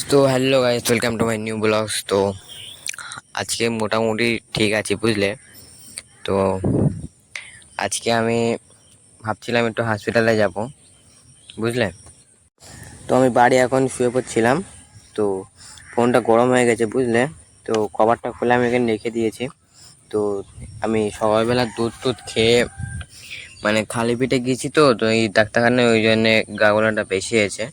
তো hello guys, welcome to my new blogs. তো আজকে মোটামুটি ঠিক আছে, বুঝলে। তো আজকে আমি ভাবছিলাম একটু হসপিটালে যাব, বুঝলে। তো আমি বাড়ি এখন শুয়ে পড়ছিলাম, তো ফোনটা গরম হয়ে গেছে, বুঝলে। তো কভারটা খুলে আমি এখানে রেখে দিয়েছি। তো আমি সকালবেলা দুধ টুধ খেয়ে মানে খালি পেটে গেছি, তো এই ডাক্তারখানায় ওই জন্যে গা গোলাটা বেশি আছে।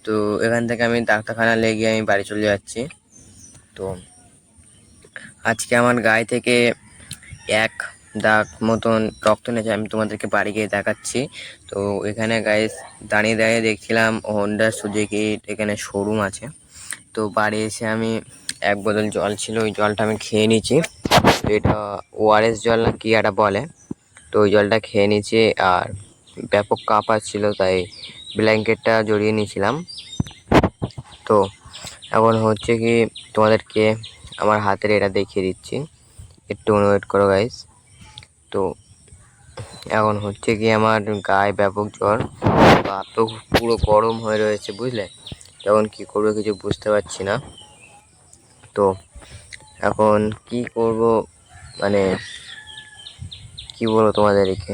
তো এখান থেকে আমি ডাক্তারখানা লেগে আমি বাড়ি চলে যাচ্ছি। তো আজকে আমার গায়ে থেকে 1 দাগ মতন রক্ত নিয়েছে, আমি তোমাদেরকে বাড়ি গিয়ে দেখাচ্ছি। তো এখানে গাইস দাঁড়িয়ে দাঁড়িয়ে দেখছিলাম হোন্ডা সুজুকির এখানে শোরুম আছে। তো বাড়ি এসে আমি 1 বোতল জল ছিল, ওই জলটা আমি খেয়ে নিয়েছি। তো এটা ওআরএস জল না কি একটা বলে। তো ওই জলটা খেয়ে নিয়েছি, আর ব্যাপক কাঁপ আসছিল, তাই ব্ল্যাঙ্কেটটা জড়িয়ে নিয়েছিলাম। তো এখন হচ্ছে কি তোমাদেরকে আমার হাতের এটা দেখিয়ে দিচ্ছি, একটু ওয়েট করো গাইস। তো এখন হচ্ছে কি আমার গায়ে ব্যাপক জ্বর, গা তো পুরো গরম হয়ে রয়েছে, বুঝলে। এখন কি করবো কিছু বুঝতে পারছি না। তো এখন কি করব, মানে কি বলবো তোমাদেরকে,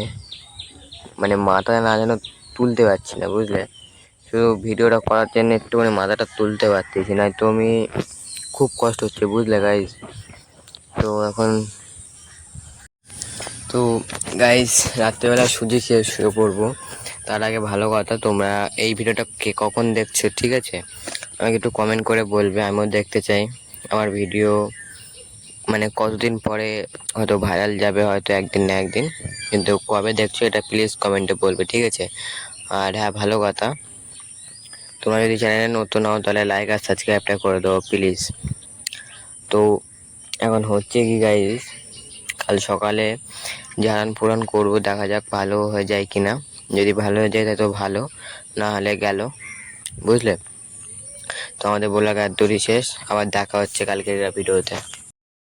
মানে মাথায় না যেন তুলতে পারছি না, বুঝলে। শুধু ভিডিওটা করার জন্য একটুখানি মাথাটা তুলতে পারতেছি না, তো আমি খুব কষ্ট হচ্ছে, বুঝলে গাইস। তো এখন তো গাইস রাত্রেবেলা সুজি খেয়ে শুয়ে পড়বো। তার আগে ভালো কথা, তোমরা এই ভিডিওটা কে কখন দেখছো, ঠিক আছে, আমাকে একটু কমেন্ট করে বলবে, আমিও দেখতে চাই আমার ভিডিও মানে কতদিন পরে হয়তো ভাইরাল যাবে, হয়তো একদিন না একদিন, কিন্তু কবে দেখছো এটা প্লিজ কমেন্টে বলবে, ঠিক আছে। আর হ্যাঁ, ভালো কথা, তোমরা যদি চ্যানেলে নতুন হও তাহলে লাইক আর সাবস্ক্রাইবটা করে দাও প্লিজ। তো এখন হচ্ছে কি গাইস, কাল সকালে জানান পূরণ করবো, দেখা যাক ভালো হয়ে যায় কিনা। যদি ভালো হয়ে যায় তাহলে তো ভালো, না হলে গেল, বুঝলে। তো আমাদের বলা গায়ের দড়ি শেষ, আবার দেখা হচ্ছে কালকের ভিডিওতে।